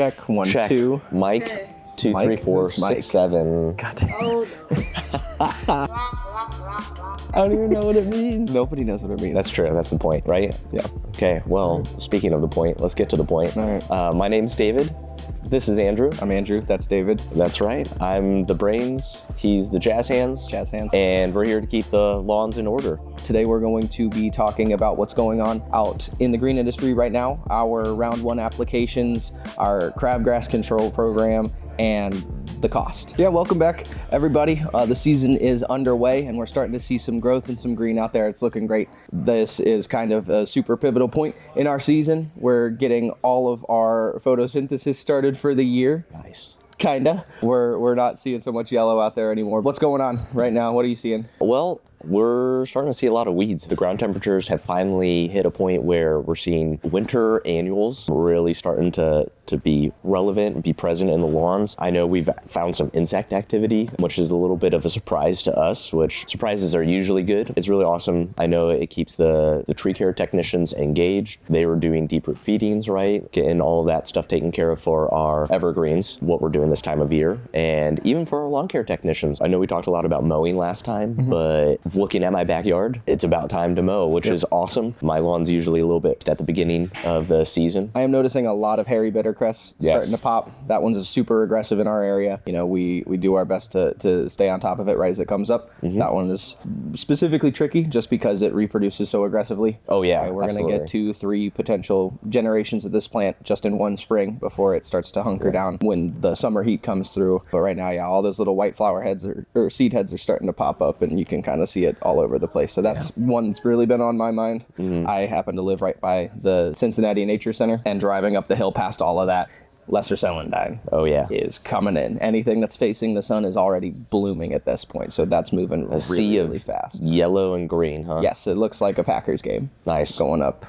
Check. 1, Check. 2. Mike. Okay. 2, Mike? 3, 4, Who's Mike? 6, 7. God damn. Oh no. I don't even know what it means. Nobody knows what it means. That's true. That's the point, right? Yeah. Okay. Well, speaking of the point, let's get to the point. All right. My name's David. This is Andrew. I'm Andrew. That's David. That's right. I'm the brains. He's the jazz hands. Jazz hands. And we're here to keep the lawns in order. Today we're going to be talking about what's going on out in the green industry right now, our round 1 applications, our crabgrass control program, and the cost. Yeah, welcome back, everybody. The season is underway and we're starting to see some growth and some green out there. It's looking great. This is kind of a super pivotal point in our season. We're getting all of our photosynthesis started for the year. Nice. Kinda. We're not seeing so much yellow out there anymore. What's going on right now? What are you seeing? Well, we're starting to see a lot of weeds. The ground temperatures have finally hit a point where we're seeing winter annuals really starting to be relevant and be present in the lawns. I know we've found some insect activity, which is a little bit of a surprise to us, which surprises are usually good. It's really awesome. I know it keeps the tree care technicians engaged. They were doing deep root feedings, right? Getting all of that stuff taken care of for our evergreens, what we're doing this time of year. And even for our lawn care technicians. I know we talked a lot about mowing last time, but looking at my backyard, it's about time to mow, which is awesome. My lawn's usually a little bit at the beginning of the season. I am noticing a lot of hairy bittercress starting to pop. That one's super aggressive in our area. You know, we do our best to stay on top of it right as it comes up. That one is specifically tricky just because it reproduces so aggressively. Oh yeah, We're going to get 2, 3 potential generations of this plant just in one spring before it starts to hunker down when the summer heat comes through. But right now, yeah, all those little white flower heads or seed heads are starting to pop up and you can kind of see it all over the place. So that's one that's really been on my mind. I happen to live right by the Cincinnati Nature Center, and driving up the hill past all of that, lesser celandine is coming in. Anything that's facing the sun is already blooming at this point, so that's moving really fast. Yellow and green, huh? Yes, it looks like a Packers game. Nice. Going up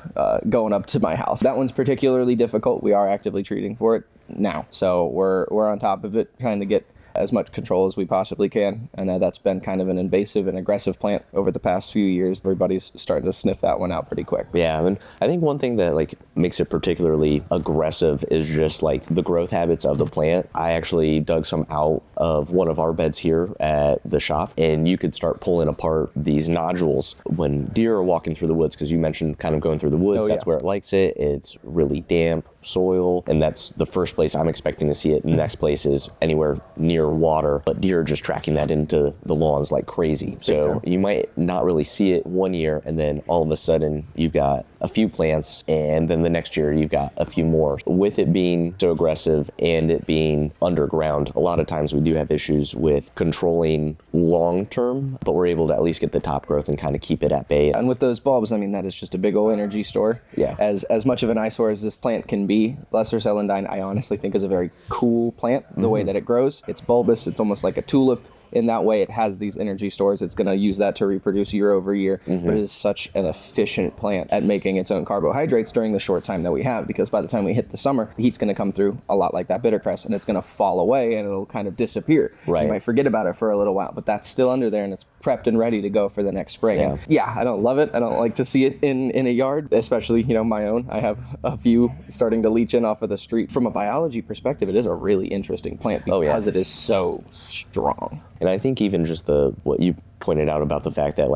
to my house. That one's particularly difficult. We are actively treating for it now, so we're on top of it, trying to get as much control as we possibly can. I know that's been kind of an invasive and aggressive plant over the past few years. Everybody's starting to sniff that one out pretty quick. Yeah, and I think one thing that makes it particularly aggressive is just the growth habits of the plant. I actually dug some out of one of our beds here at the shop, and you could start pulling apart these nodules when deer are walking through the woods, because you mentioned kind of going through the woods. That's where it likes it. It's really damp soil, and that's the first place I'm expecting to see it. The next place is anywhere near water, but deer are just tracking that into the lawns like crazy. So you might not really see it one year, and then all of a sudden you've got a few plants, and then the next year you've got a few more. With it being so aggressive and it being underground, a lot of times we do have issues with controlling long term, but we're able to at least get the top growth and kind of keep it at bay. And with those bulbs, I mean, that is just a big old energy store. Yeah. As much of an eyesore as this plant can be, lesser celandine I honestly think is a very cool plant. The way that it grows, it's bulbous, it's almost like a tulip. In that way, it has these energy stores. It's going to use that to reproduce year over year. But it is such an efficient plant at making its own carbohydrates during the short time that we have, because by the time we hit the summer, the heat's going to come through a lot like that bittercress, and it's going to fall away and it'll kind of disappear. Right. You might forget about it for a little while, but that's still under there and it's prepped and ready to go for the next spring. Yeah. And yeah, I don't love it. I don't like to see it in a yard, especially, my own. I have a few starting to leach in off of the street. From a biology perspective, it is a really interesting plant because it is so strong. And I think even just what you pointed out about the fact that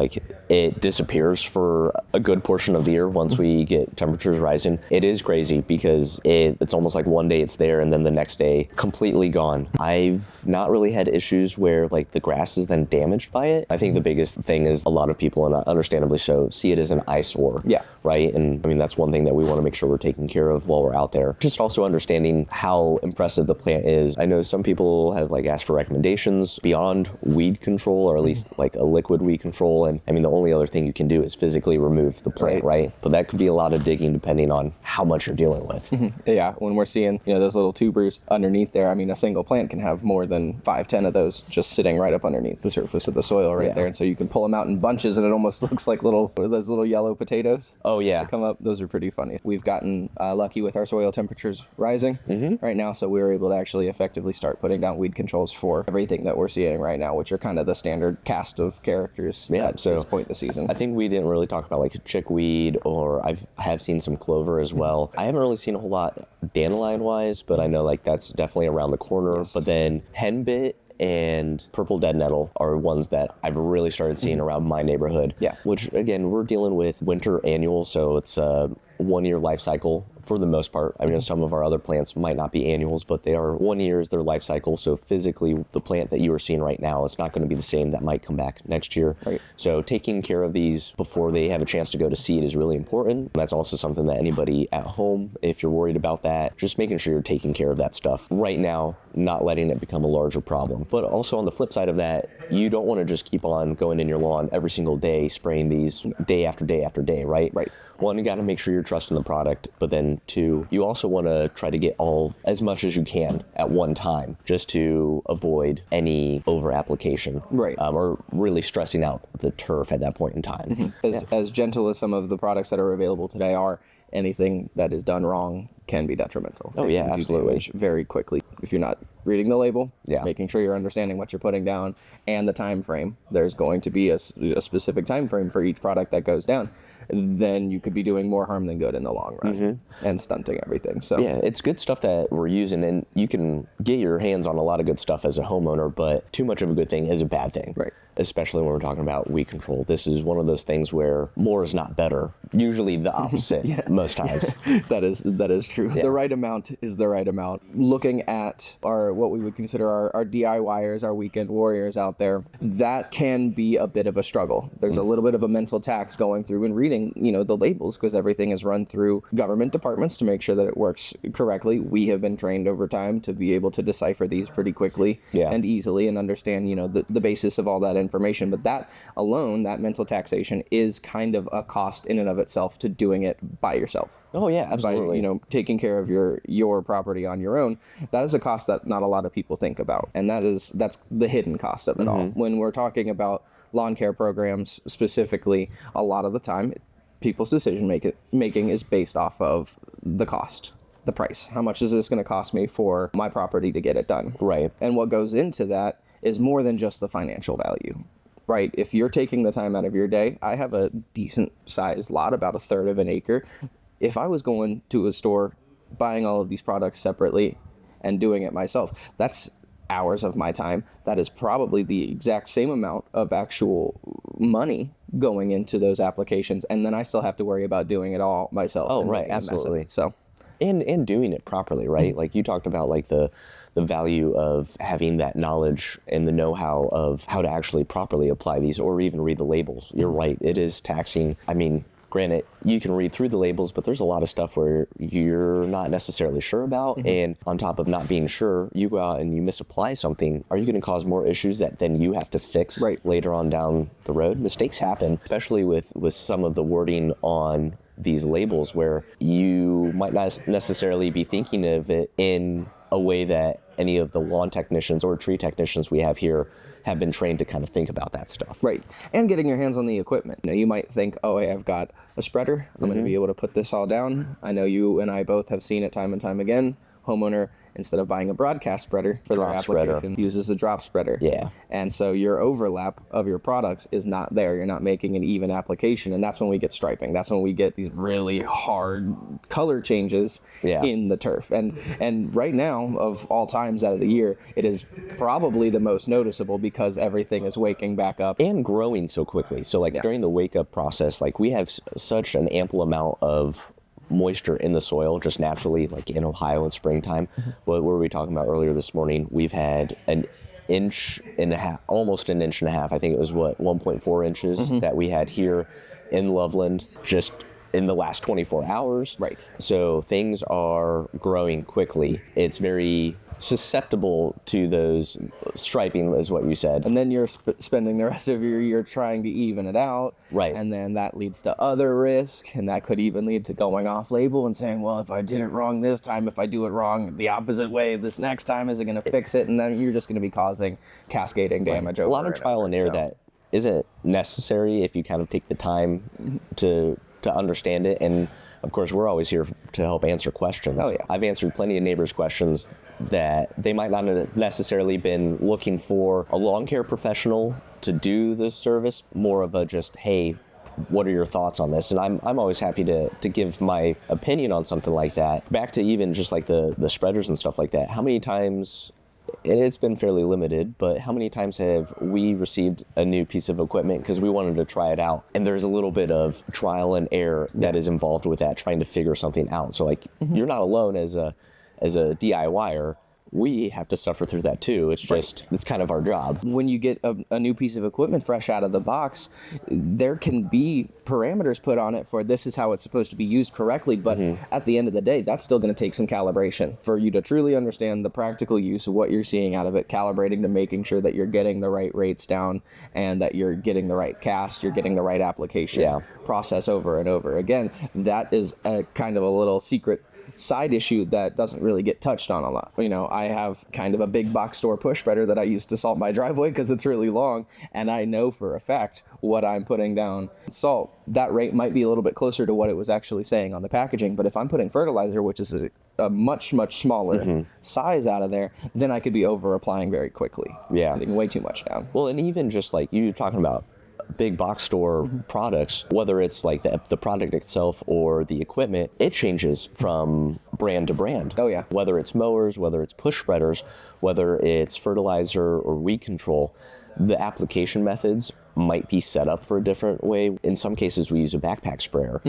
it disappears for a good portion of the year once we get temperatures rising. It is crazy because it's almost like one day it's there and then the next day completely gone. I've not really had issues where the grass is then damaged by it. I think the biggest thing is a lot of people, and understandably so, see it as an eyesore. Yeah. Right? And I mean, that's one thing that we want to make sure we're taking care of while we're out there. Just also understanding how impressive the plant is. I know some people have asked for recommendations beyond weed control, or at least a liquid weed control. And I mean, the only other thing you can do is physically remove the plant, right? But that could be a lot of digging depending on how much you're dealing with. Yeah, when we're seeing, those little tubers underneath there, I mean, a single plant can have more than 5, 10 of those just sitting right up underneath the surface of the soil right there. And so you can pull them out in bunches and it almost looks like those little yellow potatoes. Oh, yeah. come up. Those are pretty funny. We've gotten lucky with our soil temperatures rising right now, so we were able to actually effectively start putting down weed controls for everything that we're seeing right now, which are kind of the standard cast of characters at this point in the season. I think we didn't really talk about like chickweed, or I have seen some clover as well. I haven't really seen a whole lot dandelion wise, but I know like that's definitely around the corner. Yes. But then henbit and purple dead nettle are ones that I've really started seeing around my neighborhood. Yeah. Which again, we're dealing with winter annual, so it's a 1 year life cycle for the most part. I mean, some of our other plants might not be annuals, but they are 1 year is their life cycle. So physically, the plant that you are seeing right now is not going to be the same that might come back next year. Right. So taking care of these before they have a chance to go to seed is really important. That's also something that anybody at home, if you're worried about that, just making sure you're taking care of that stuff right now, not letting it become a larger problem. But also on the flip side of that, you don't want to just keep on going in your lawn every single day, spraying these day after day after day, right? Right. One, you got to make sure you're trusting the product, but then two, you also want to try to get as much as you can at one time, just to avoid any over application, Right. Or really stressing out the turf at that point in time. As gentle as some of the products that are available today are, anything that is done wrong can be detrimental. Oh, It yeah, can do absolutely. damage very quickly if you're not reading the label, Yeah. making sure you're understanding what you're putting down and the time frame. There's going to be a specific time frame for each product that goes down. Then you could be doing more harm than good in the long run and stunting everything. So Yeah, it's good stuff that we're using, and you can get your hands on a lot of good stuff as a homeowner, but too much of a good thing is a bad thing. Right. Especially when we're talking about weed control. This is one of those things where more is not better. Usually the opposite most times. that is true. Yeah. The right amount is the right amount. Looking at what we would consider our DIYers, our weekend warriors out there, that can be a bit of a struggle. There's a little bit of a mental tax going through and reading, the labels, because everything is run through government departments to make sure that it works correctly. We have been trained over time to be able to decipher these pretty quickly and easily and understand, the basis of all that information. But that alone, that mental taxation is kind of a cost in and of itself to doing it by yourself. Oh yeah, absolutely. By, taking care of your property on your own. That is a cost that not a lot of people think about. And that's the hidden cost of it all. When we're talking about lawn care programs specifically, a lot of the time, people's decision making is based off of the cost, the price. How much is this going to cost me for my property to get it done? Right. And what goes into that is more than just the financial value, right? If you're taking the time out of your day, I have a decent sized lot, about a third of an acre. If I was going to a store, buying all of these products separately and doing it myself, that's hours of my time. That is probably the exact same amount of actual money going into those applications. And then I still have to worry about doing it all myself. Oh, and right, making a mess of absolutely. it. So. And doing it properly, right? Like you talked about, like the value of having that knowledge and the know-how of how to actually properly apply these, or even read the labels. You're right, it is taxing. I mean, granted, you can read through the labels, but there's a lot of stuff where you're not necessarily sure about. And on top of not being sure, you go out and you misapply something. Are you going to cause more issues that then you have to fix later on down the road? Mistakes happen, especially with some of the wording on these labels, where you might not necessarily be thinking of it in a way that any of the lawn technicians or tree technicians we have here have been trained to kind of think about that stuff. Right. And getting your hands on the equipment. You might think, oh, hey, I've got a spreader. I'm going to be able to put this all down. I know you and I both have seen it time and time again. Homeowner, instead of buying a broadcast spreader for their application, uses a drop spreader. Yeah. And so your overlap of your products is not there. You're not making an even application. And that's when we get striping. That's when we get these really hard color changes in the turf. And right now, of all times out of the year, it is probably the most noticeable because everything is waking back up. And growing so quickly. So like during the wake up process, like we have such an ample amount of moisture in the soil just naturally, like in Ohio in springtime. What were we talking about earlier this morning? We've had an inch and a half, almost an inch and a half. I think it was 1.4 inches that we had here in Loveland just in the last 24 hours. Right. So things are growing quickly. It's very susceptible to those striping, is what you said. And then you're spending the rest of your year trying to even it out. Right. And then that leads to other risk, and that could even lead to going off label and saying, well, if I did it wrong this time, if I do it wrong the opposite way this next time, is it going to fix it? And then you're just going to be causing cascading damage over a lot of trial and error that isn't necessary if you kind of take the time to to understand it. And of course, we're always here to help answer questions. Oh, yeah. I've answered plenty of neighbors' questions that they might not have necessarily been looking for a lawn care professional to do the service, more of a just, hey, what are your thoughts on this? And I'm always happy to give my opinion on something like that. Back to even just like the spreaders and stuff like that. How many times, and it's been fairly limited, but how many times have we received a new piece of equipment because we wanted to try it out? And there's a little bit of trial and error that is involved with that, trying to figure something out. So like, you're not alone as a DIYer. We have to suffer through that too. It's just, it's kind of our job. When you get a new piece of equipment fresh out of the box, there can be parameters put on it for this is how it's supposed to be used correctly. But at the end of the day, that's still going to take some calibration for you to truly understand the practical use of what you're seeing out of it, calibrating to making sure that you're getting the right rates down and that you're getting the right cast, you're getting the right application process over and over again. That is a kind of a little secret side issue that doesn't really get touched on a lot. You know, I have kind of a big box store push spreader that I use to salt my driveway because it's really long, and I know for a fact what I'm putting down salt. That rate might be a little bit closer to what it was actually saying on the packaging, but if I'm putting fertilizer, which is a much smaller size out of there, then I could be over applying very quickly. Yeah. Putting way too much down. Well, and even just like you talking about big box store products, whether it's like the product itself or the equipment, it changes from brand to brand. Oh, yeah. Whether it's mowers, whether it's push spreaders, whether it's fertilizer or weed control, the application methods might be set up for a different way. In some cases, we use a backpack sprayer.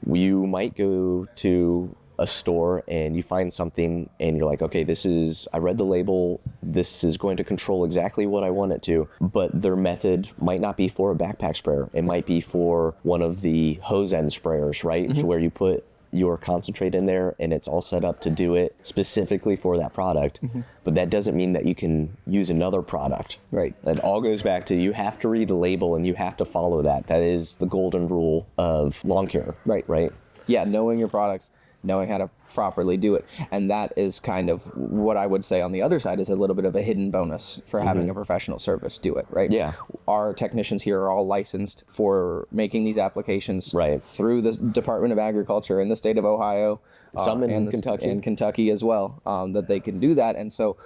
You might go to a store and you find something and you're like, okay, I read the label, this is going to control exactly what I want it to, but their method might not be for a backpack sprayer. It might be for one of the hose end sprayers, right? Where you put your concentrate in there and it's all set up to do it specifically for that product. But that doesn't mean that you can use another product. Right. It all goes back to you have to read the label and you have to follow that. That is the golden rule of lawn care. Right. Yeah, knowing your products, knowing how to properly do it. And that is kind of what I would say on the other side is a little bit of a hidden bonus for having a professional service do it, right? Yeah. Our technicians here are all licensed for making these applications through the Department of Agriculture in the state of Ohio. Some in Kentucky. In Kentucky as well, that they can do that. And so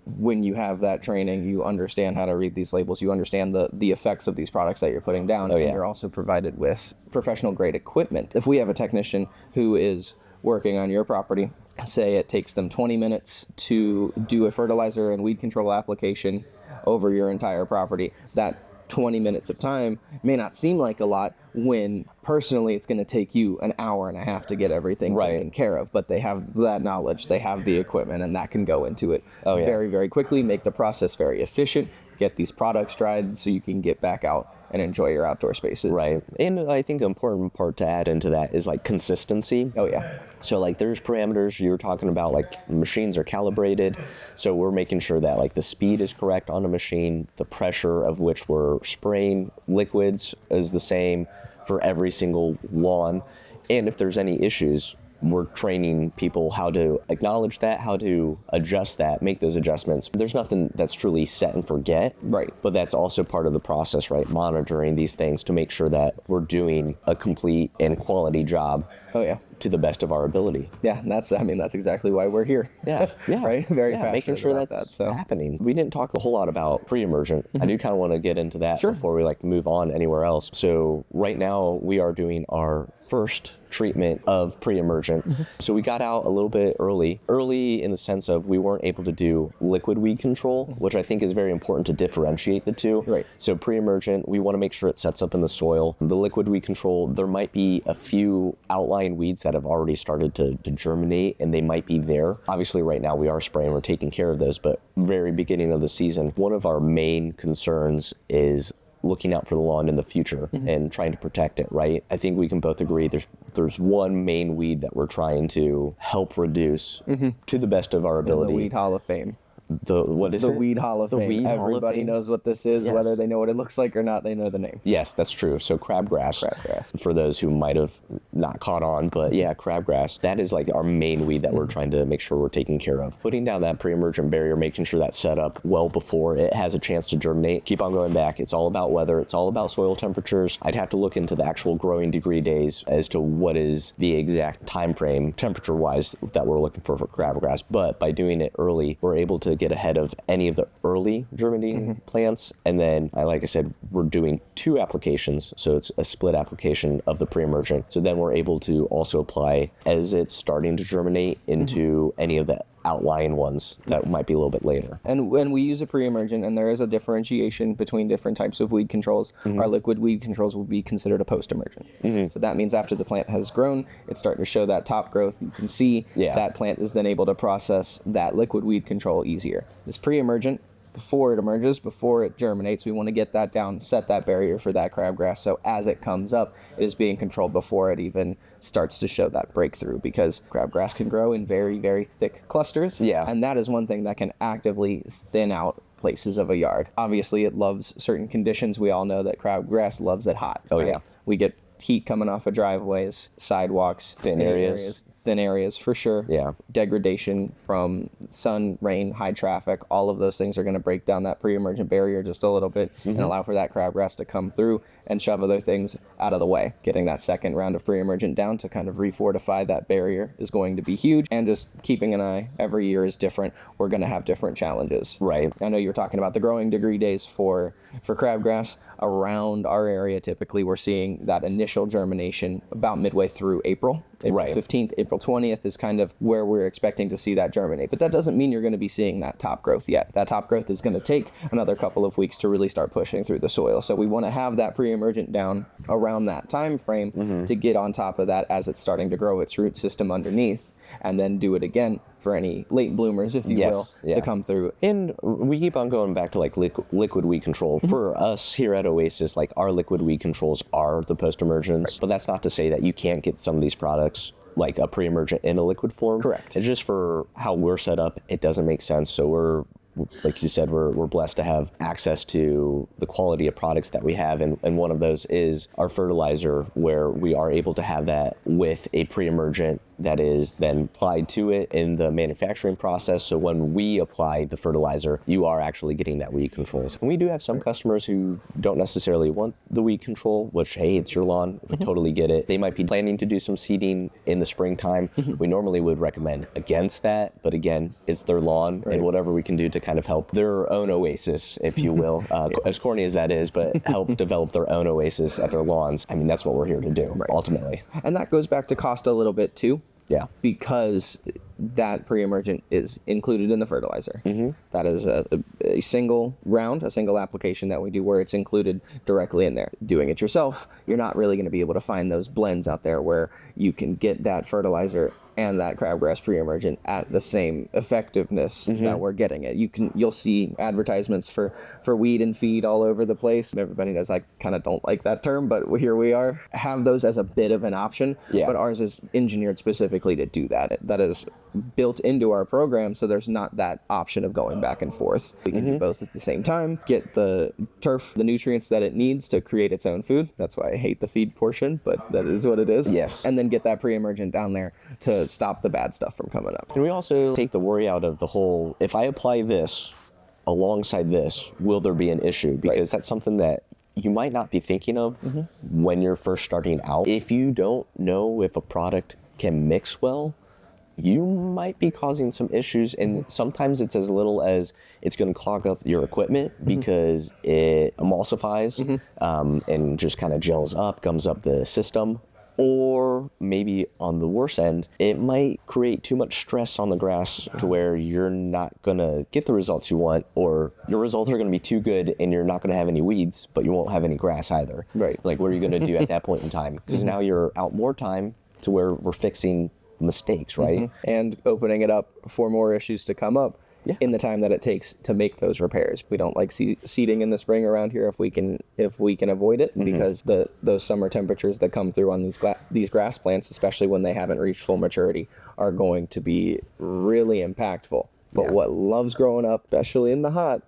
when you have that training, you understand how to read these labels, you understand the effects of these products that you're putting down, and you're also provided with professional grade equipment. If we have a technician who is working on your property, say it takes them 20 minutes to do a fertilizer and weed control application over your entire property, that 20 minutes of time may not seem like a lot when personally it's going to take you an hour and a half to get everything taken care of. But they have that knowledge, they have the equipment, and that can go into it very, very quickly, make the process very efficient, get these products dried so you can get back out and enjoy your outdoor spaces. Right. And I think an important part to add into that is like consistency. Oh, yeah. So like there's parameters you were talking about, like machines are calibrated. So we're making sure that like the speed is correct on the machine, the pressure of which we're spraying liquids is the same for every single lawn. And if there's any issues, we're training people how to acknowledge that, how to adjust that, make those adjustments. There's nothing that's truly set and forget. Right. But that's also part of the process, right? Monitoring these things to make sure that we're doing a complete and quality job. Oh, yeah. To the best of our ability. Yeah, and that's exactly why we're here. Yeah. Right? Very passionate making sure about that's that, happening. We didn't talk a whole lot about pre-emergent. I do kind of want to get into that before we like move on anywhere else. So right now we are doing our first treatment of pre-emergent. So we got out a little bit early in the sense of we weren't able to do liquid weed control, which I think is very important to differentiate the two. Right. So pre-emergent, we want to make sure it sets up in the soil. The liquid weed control, there might be a few outlying weeds that have already started to germinate and they might be there. Obviously right now we are spraying, we're taking care of those, but very beginning of the season, one of our main concerns is looking out for the lawn in the future and trying to protect it, right? I think we can both agree there's one main weed that we're trying to help reduce to the best of our ability. In the Weed Hall of Fame. what is The it? Weed Hall of The Fame. Weed Hall of Everybody Fame? knows what this is, Yes. whether they know what it looks like or not, they know the name. Yes, that's true. So crabgrass. Crabgrass. For those who might have not caught on, but yeah, crabgrass. That is like our main weed that we're trying to make sure we're taking care of. Putting down that pre-emergent barrier, making sure that's set up well before it has a chance to germinate. Keep on going back. It's all about weather. It's all about soil temperatures. I'd have to look into the actual growing degree days as to what is the exact time frame, temperature-wise, that we're looking for crabgrass. But by doing it early, we're able to get ahead of any of the early germinating plants. And then, like I said, we're doing 2 applications, so it's a split application of the pre-emergent. So then we're able to also apply as it's starting to germinate into any of the outlying ones that might be a little bit later. And when we use a pre-emergent, and there is a differentiation between different types of weed controls, our liquid weed controls will be considered a post-emergent. So that means after the plant has grown, it's starting to show that top growth. You can see that plant is then able to process that liquid weed control easier. This pre-emergent, before it emerges, before it germinates, we want to get that down, set that barrier for that crabgrass, so as it comes up, it is being controlled before it even starts to show that breakthrough, because crabgrass can grow in very, very thick clusters, and that is one thing that can actively thin out places of a yard. Obviously, it loves certain conditions. We all know that crabgrass loves it hot. We get heat coming off of driveways, sidewalks, thin areas for sure. Degradation from sun, rain, high traffic, all of those things are going to break down that pre-emergent barrier just a little bit and allow for that crabgrass to come through and shove other things out of the way. Getting that second round of pre-emergent down to kind of refortify that barrier is going to be huge, and just keeping an eye. Every year is different. We're going to have different challenges. Right. I know you were talking about the growing degree days for crabgrass. Around our area, typically we're seeing that initial germination about midway through April. April 15th, April 20th is kind of where we're expecting to see that germinate. But that doesn't mean you're going to be seeing that top growth yet. That top growth is going to take another couple of weeks to really start pushing through the soil. So we want to have that pre-emergent down around that time frame to get on top of that as it's starting to grow its root system underneath, and then do it again for any late bloomers, if you will, to come through. And we keep on going back to like liquid weed control. For us here at Oasis, like our liquid weed controls are the post-emergents, but that's not to say that you can't get some of these products like a pre-emergent in a liquid form. Correct. It's just for how we're set up, it doesn't make sense. So we're, like you said, we're blessed to have access to the quality of products that we have, and one of those is our fertilizer, where we are able to have that with a pre-emergent that is then applied to it in the manufacturing process. So when we apply the fertilizer, you are actually getting that weed controls. And we do have some customers who don't necessarily want the weed control, which, hey, it's your lawn. We totally get it. They might be planning to do some seeding in the springtime. We normally would recommend against that, but again, it's their lawn, and whatever we can do to kind of help their own oasis, if you will, as corny as that is, but help develop their own oasis at their lawns. I mean, that's what we're here to do, ultimately. And that goes back to cost a little bit too. Because that pre-emergent is included in the fertilizer. That is a single round, a single application that we do where it's included directly in there. Doing it yourself, you're not really going to be able to find those blends out there where you can get that fertilizer and that crabgrass pre-emergent at the same effectiveness that we're getting it. You'll see advertisements for weed and feed all over the place. Everybody knows I kind of don't like that term, but here we are. Have those as a bit of an option, but ours is engineered specifically to do that. That is built into our program, so there's not that option of going back and forth. We can do both at the same time, get the turf, the nutrients that it needs to create its own food. That's why I hate the feed portion, but that is what it is. And then get that pre-emergent down there to stop the bad stuff from coming up. And we also take the worry out of the whole, if I apply this alongside this, will there be an issue? Because that's something that you might not be thinking of when you're first starting out. If you don't know if a product can mix well, you might be causing some issues, and sometimes it's as little as it's going to clog up your equipment because it emulsifies and just kind of gels up, gums up the system. Or maybe on the worse end, it might create too much stress on the grass to where you're not going to get the results you want, or your results are going to be too good and you're not going to have any weeds, but you won't have any grass either. Like, what are you going to do at that point in time? Because now you're out more time to where we're fixing mistakes, right? And opening it up for more issues to come up in the time that it takes to make those repairs. We don't like seeding in the spring around here if we can avoid it, because those summer temperatures that come through on these grass plants, especially when they haven't reached full maturity, are going to be really impactful But Yeah. what loves growing up, especially in the hot,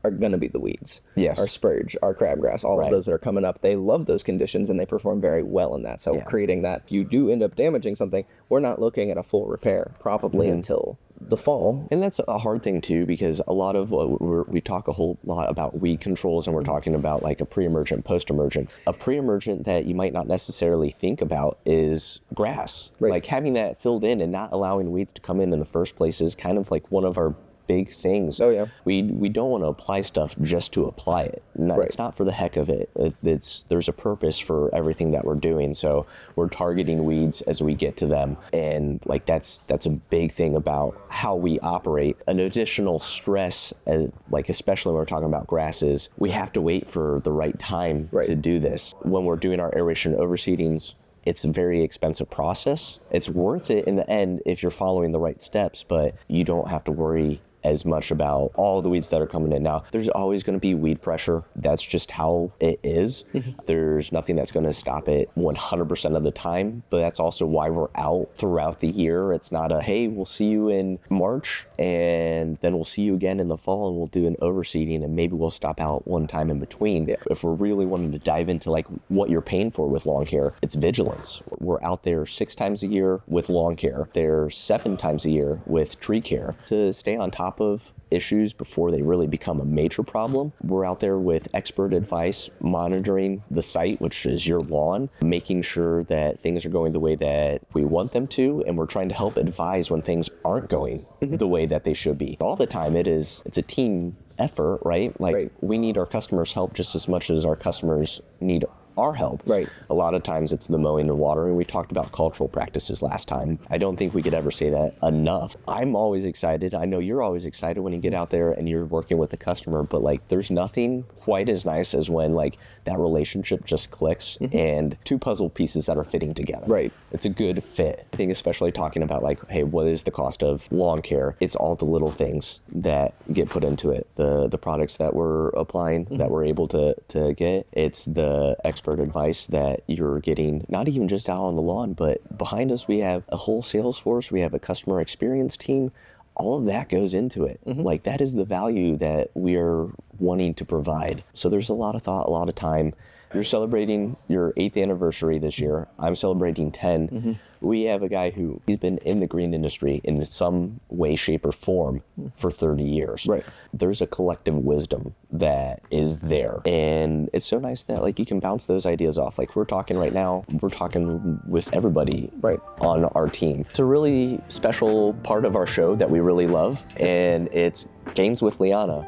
are going to be the weeds. Yes. Our spurge, our crabgrass, all Right. of those that are coming up. They love those conditions and they perform very well in that. So Yeah. creating that, if you do end up damaging something, we're not looking at a full repair probably until the fall. And that's a hard thing too, because a lot of what we talk a whole lot about weed controls, and we're talking about like a pre-emergent, post-emergent. A pre-emergent that you might not necessarily think about is grass. Right. Like having that filled in and not allowing weeds to come in the first place is kind of like one of our big things. Oh, yeah. We don't want to apply stuff just to apply it. Right. It's not for the heck of it. There's a purpose for everything that we're doing. So we're targeting weeds as we get to them, and like that's a big thing about how we operate. An additional stress, as like especially when we're talking about grasses, we have to wait for the right time Right. to do this. When we're doing our aeration overseedings, it's a very expensive process. It's worth it in the end if you're following the right steps, but you don't have to worry as much about all the weeds that are coming in. Now, there's always going to be weed pressure. That's just how it is. There's nothing that's going to stop it 100% of the time, but that's also why we're out throughout the year. It's not a, hey, we'll see you in March and then we'll see you again in the fall and we'll do an overseeding and maybe we'll stop out one time in between. Yeah. If we're really wanting to dive into like what you're paying for with lawn care, it's vigilance. We're out there 6 times a year with lawn care. There's 7 times a year with tree care to stay on top of issues before they really become a major problem. We're out there with expert advice, monitoring the site, which is your lawn, making sure that things are going the way that we want them to, and we're trying to help advise when things aren't going the way that they should be. All the time it's a team effort, right? Like Right. we need our customers' help just as much as our customers need our help. Right. A lot of times it's the mowing and watering. We talked about cultural practices last time. I don't think we could ever say that enough. I'm always excited. I know you're always excited when you get out there and you're working with the customer, but like there's nothing quite as nice as when like that relationship just clicks and 2 puzzle pieces that are fitting together. Right. It's a good fit. I think especially talking about like, hey, what is the cost of lawn care? It's all the little things that get put into it. The products that we're applying, that we're able to get. It's the expert advice that you're getting, not even just out on the lawn, but behind us we have a whole sales force, we have a customer experience team. All of that goes into it. Like that is the value that we're wanting to provide. So there's a lot of thought, a lot of time. You're celebrating your 8th anniversary this year. I'm celebrating 10. We have a guy who he's been in the green industry in some way, shape, or form for 30 years. Right. There's a collective wisdom that is there. And it's so nice that like you can bounce those ideas off. Like we're talking right now, we're talking with everybody Right. on our team. It's a really special part of our show that we really love, and it's Games with Liana.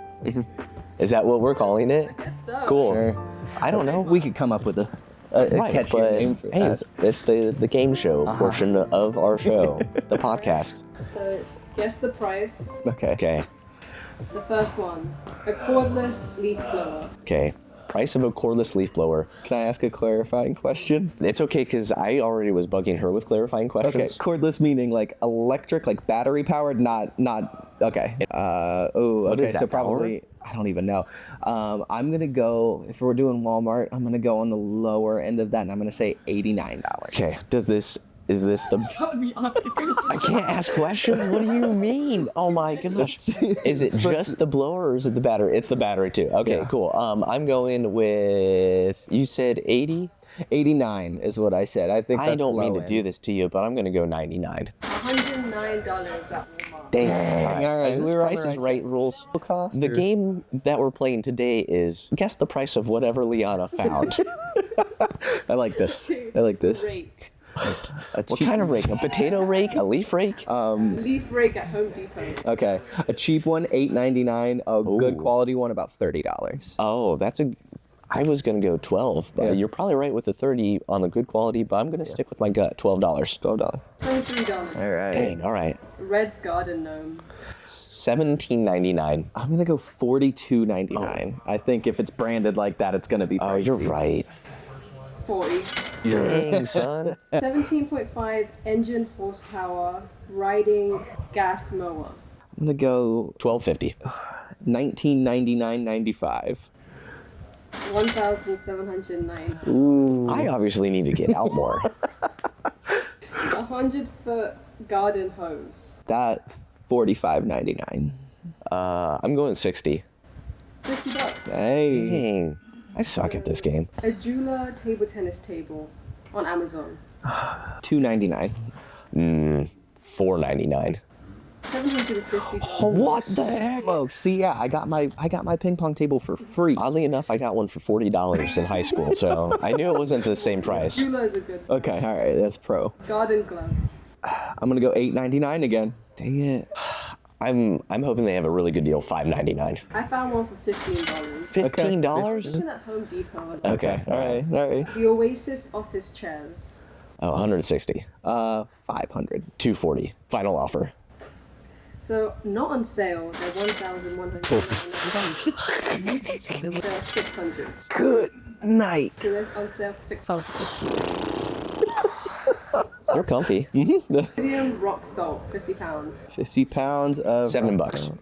Is that what we're calling it? I guess so. Cool. Sure. I don't know. We could come up with a Right, catchy but name for hey, that. it's the game show portion of our show, the podcast. So it's guess the price. Okay. Okay, The first one, a cordless leaf blower. okay. Price of a cordless leaf blower. Can I ask a clarifying question? It's okay because I already was bugging her with clarifying Okay, questions. cordless meaning like electric, like battery powered, not. Okay. What Okay. is that, So probably I don't even know. I'm gonna go if we're doing Walmart. I'm gonna go on the lower end of that, and I'm gonna say $89. Okay, is this the... That would be awesome. I can't ask questions? What do you mean? Oh my gosh. Is it just the blower or is it the battery? It's the battery too. Okay, Yeah. cool. I'm going with, you said 80? 89 is what I said. I think that's I don't mean low to do end. this to you, but I'm going to go 99. $109 at Walmart. Dang. all right, Is this we were on the Price is right Right rules? cost, The or- game that we're playing today is guess the price of whatever Liana found. I like this. I like this. Rake. What kind of rake? A potato rake? A leaf rake? Leaf rake at Home Depot. Okay, a cheap one, $8.99. A good Ooh. quality one, about $30. Oh, I was going to go 12. Yeah. You're probably right with the 30 on the good quality, but I'm going to stick with my gut. $12. $12. $23. All right. Dang, all right. Red's Garden Gnome. $17.99. I'm gonna go $42.99. I think if it's branded like that, it's gonna be pricey. Oh, you're right. 40. Dang, son. 17.5 engine horsepower riding gas mower. I'm gonna go $12.50. $19.99.95. 1,709. I obviously need to get out more. 100-foot garden hose. That $45.99. I'm going 60. $50. Hey. Dang. I suck at this game. A Jula table tennis table on Amazon. $2.99. $4.99. $750. What the heck? Folks, see, yeah, I got my ping pong table for free. Oddly enough, I got one for $40 in high school, so I knew it wasn't the same price. Jula is a good. Okay, all right, that's pro. Garden gloves. I'm gonna go $8.99 again. Dang it. I'm hoping they have a really good deal, $5.99. I found one for $15. $15? Even at Home Depot. Okay, All right. The Oasis office chairs. Oh, 160. 500. 240. Final offer. So not on sale. They're 1,199. They're 600. Good night. So they're on sale for 600. They're comfy. Medium rock salt, £50. 50 pounds of $7.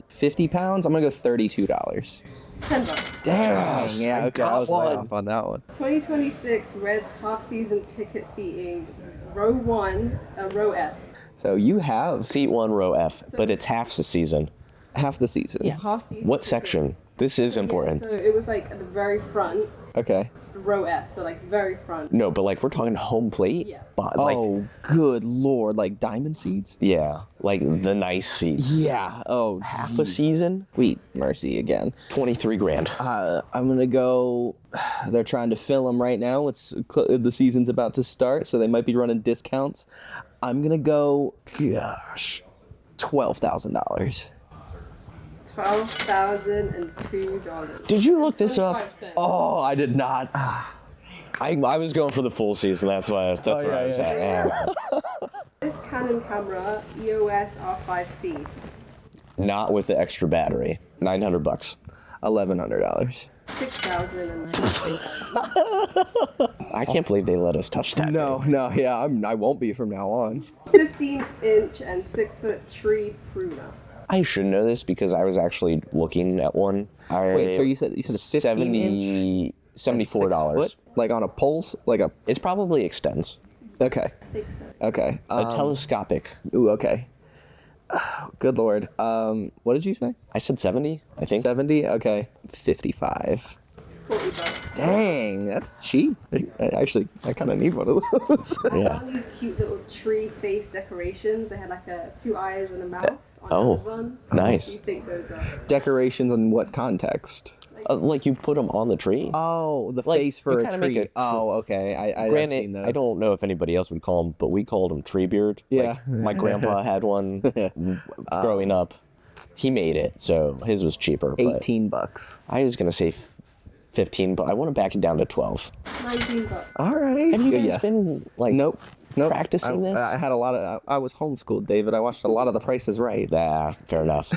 50 pounds. I'm gonna go $32. $10. Dang. Yeah. Okay. I was way one. off on that one. 2026 Reds half-season ticket seating, row 1, row F. So you have Seat 1, row F, but it's half the season. half the season. Yeah, half-season. What ticket. section? This is important. Yeah, so it was like at the very front, Okay. row F, so like very front. No, but like we're talking home plate. Yeah. But like, Oh, good lord! Like diamond seeds. yeah, like the nice seats. Yeah. Oh, Half a season, sweet mercy again. 23 grand. I'm gonna go. They're trying to fill them right now. The season's about to start, so they might be running discounts. I'm gonna go. Gosh, $12,000. $12,002. Did you look this up? 25%. Oh, I did not. I was going for the full season. That's why. That's where I was at. Yeah. This Canon camera, EOS R5C. Not with the extra battery. $900. $1,100. $6,093. I can't believe they let us touch that. No, yeah, I won't be from now on. 15-inch and 6-foot tree pruner. I should know this because I was actually looking at one. Wait, so you said a 15 inch? $74. Like on a pulse? Like a. It's probably extends. Okay. I think so. Okay. A telescopic. Ooh, okay. Good lord. What did you say? I said 70, I think. 70? Okay. 55. $40. Dang, that's cheap. I kind of need one of those. I Yeah. found these cute little tree face decorations. They had like 2 eyes and a mouth on Oh, Amazon. nice. What do you think those are? Decorations in what context? Like you put them on the tree. Oh, the Like, face for you a kinda tree. make a Oh, okay. I've seen Granted, those. I don't know if anybody else would call them, but we called them tree beard. Yeah. Like, my grandpa had one growing up. He made it, so his was cheaper. But $18. I was gonna say 15, but I want to back it down to 12. $19. All right. Have you guys Yes. been like Nope. practicing this? I had a lot of. I was homeschooled, David. I watched a lot of The Price is Right. Fair enough.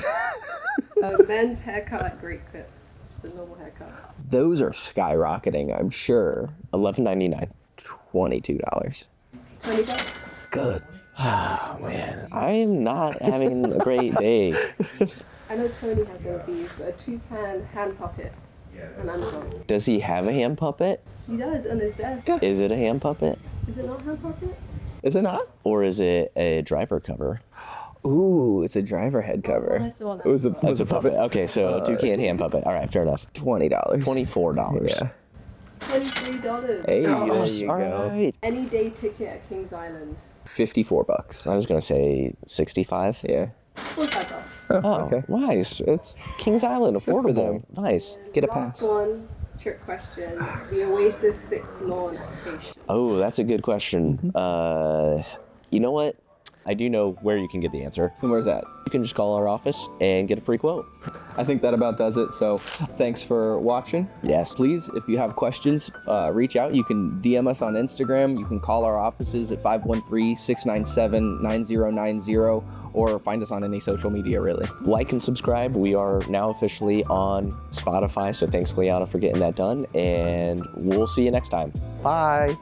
Men's haircut at Great Clips. Just a normal haircut. Those are skyrocketing, I'm sure. $11.99. $22. $20. Good. Man, I am not having a great day. I know Tony has one of these, but a toucan hand puppet on Amazon. Does he have a hand puppet? He does on his desk. Is it a hand puppet? Is it not hand puppet? Is it not? Or is it a driver cover? Ooh, it's a driver head cover. I saw that. It was a Puppet. Okay, so toucan hand puppet. All right, fair enough. $20. $24. Yeah. $23. Hey, there Gosh, you all go. right. Any day ticket at Kings Island. $54. I was gonna say 65. Yeah. $45. Oh, Okay. nice. It's Kings Island, for affordable. them. Nice. Get a Last pass. one, trick question. The Oasis 6 lawn application. Oh, that's a good question. You know what? I do know where you can get the answer. And where's that? You can just call our office and get a free quote. I think that about does it. So thanks for watching. Yes. Please, if you have questions, reach out. You can DM us on Instagram. You can call our offices at 513-697-9090 or find us on any social media, really. Like and subscribe. We are now officially on Spotify, so thanks, Liana, for getting that done. And we'll see you next time. Bye.